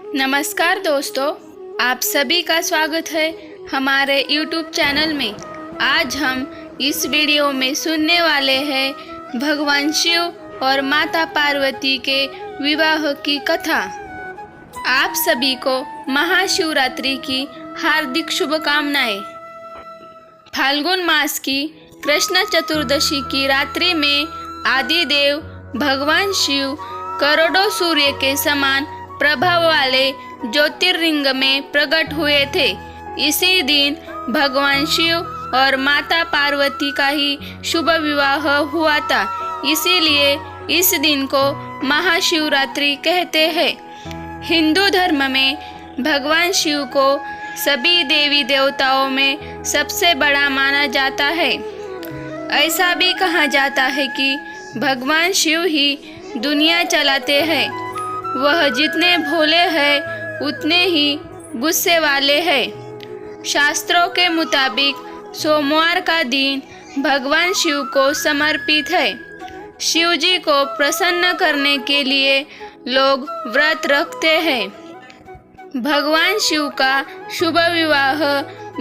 नमस्कार दोस्तों, आप सभी का स्वागत है हमारे YouTube चैनल में। आज हम इस वीडियो में सुनने वाले हैं भगवान शिव और माता पार्वती के विवाह की कथा। आप सभी को महाशिवरात्रि की हार्दिक शुभकामनाएं। फाल्गुन मास की कृष्ण चतुर्दशी की रात्रि में आदिदेव भगवान शिव करोड़ों सूर्य के समान प्रभाव वाले ज्योतिर्लिंग में प्रकट हुए थे। इसी दिन भगवान शिव और माता पार्वती का ही शुभ विवाह हुआ था, इसीलिए इस दिन को महाशिवरात्रि कहते हैं। हिंदू धर्म में भगवान शिव को सभी देवी देवताओं में सबसे बड़ा माना जाता है। ऐसा भी कहा जाता है कि भगवान शिव ही दुनिया चलाते हैं। वह जितने भोले हैं उतने ही गुस्से वाले हैं। शास्त्रों के मुताबिक सोमवार का दिन भगवान शिव को समर्पित है। शिव जी को प्रसन्न करने के लिए लोग व्रत रखते हैं। भगवान शिव का शुभ विवाह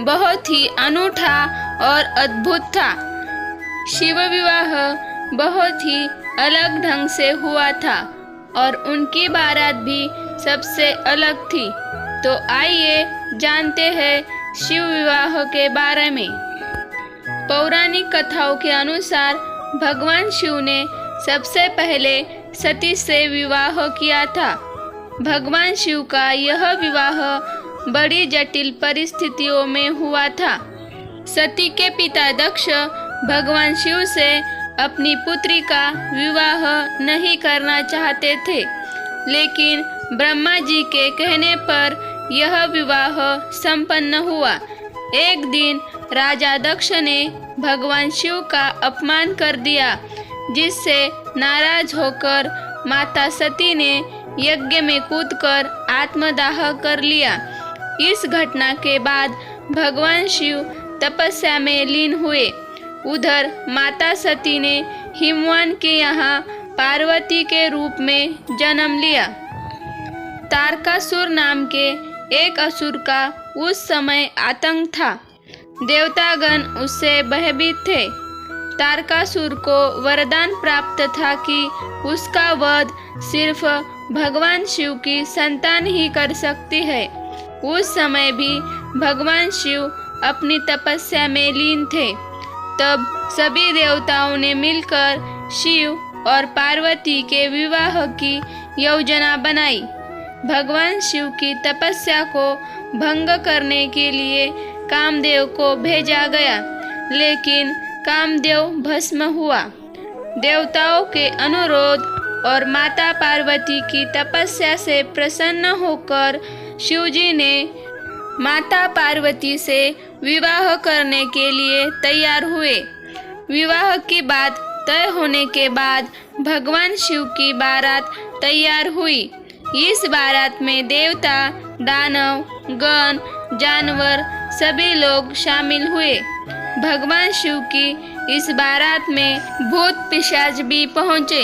बहुत ही अनूठा और अद्भुत था। शिव विवाह बहुत ही अलग ढंग से हुआ था और उनकी बारात भी सबसे अलग थी। तो आइए जानते हैं शिव विवाह के बारे में। पौराणिक कथाओं के अनुसार भगवान शिव ने सबसे पहले सती से विवाह किया था। भगवान शिव का यह विवाह बड़ी जटिल परिस्थितियों में हुआ था। सती के पिता दक्ष भगवान शिव से अपनी पुत्री का विवाह नहीं करना चाहते थे, लेकिन ब्रह्मा जी के कहने पर यह विवाह संपन्न हुआ। एक दिन राजा दक्ष ने भगवान शिव का अपमान कर दिया, जिससे नाराज होकर माता सती ने यज्ञ में कूदकर आत्मदाह कर लिया। इस घटना के बाद भगवान शिव तपस्या में लीन हुए। उधर माता सती ने हिमवान के यहाँ पार्वती के रूप में जन्म लिया। तारकासुर नाम के एक असुर का उस समय आतंक था। देवतागण उससे भयभीत थे। तारकासुर को वरदान प्राप्त था कि उसका वध सिर्फ भगवान शिव की संतान ही कर सकती है। उस समय भी भगवान शिव अपनी तपस्या में लीन थे। तब सभी देवताओं ने मिलकर शिव और पार्वती के विवाह की योजना बनाई। भगवान शिव की तपस्या को भंग करने के लिए कामदेव को भेजा गया, लेकिन कामदेव भस्म हुआ। देवताओं के अनुरोध और माता पार्वती की तपस्या से प्रसन्न होकर शिवजी ने माता पार्वती से विवाह करने के लिए तैयार हुए। विवाह की बात तय होने के बाद भगवान शिव की बारात तैयार हुई। इस बारात में देवता, दानव, गण, जानवर सभी लोग शामिल हुए। भगवान शिव की इस बारात में भूत पिशाच भी पहुँचे।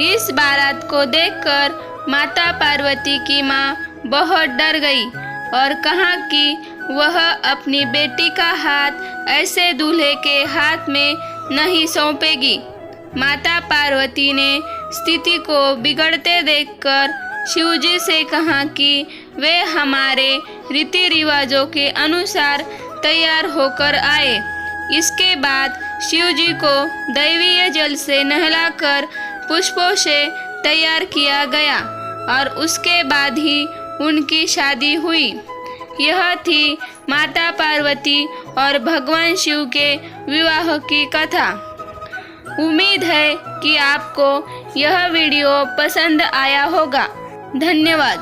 इस बारात को देखकर माता पार्वती की माँ बहुत डर गई और कहा कि वह अपनी बेटी का हाथ ऐसे दूल्हे के हाथ में नहीं सौंपेगी। माता पार्वती ने स्थिति को बिगड़ते देखकर शिवजी से कहा कि वे हमारे रीति रिवाजों के अनुसार तैयार होकर आए। इसके बाद शिवजी को दैवीय जल से नहलाकर पुष्पों से तैयार किया गया और उसके बाद ही उनकी शादी हुई। यह थी माता पार्वती और भगवान शिव के विवाह की कथा। उम्मीद है कि आपको यह वीडियो पसंद आया होगा। धन्यवाद।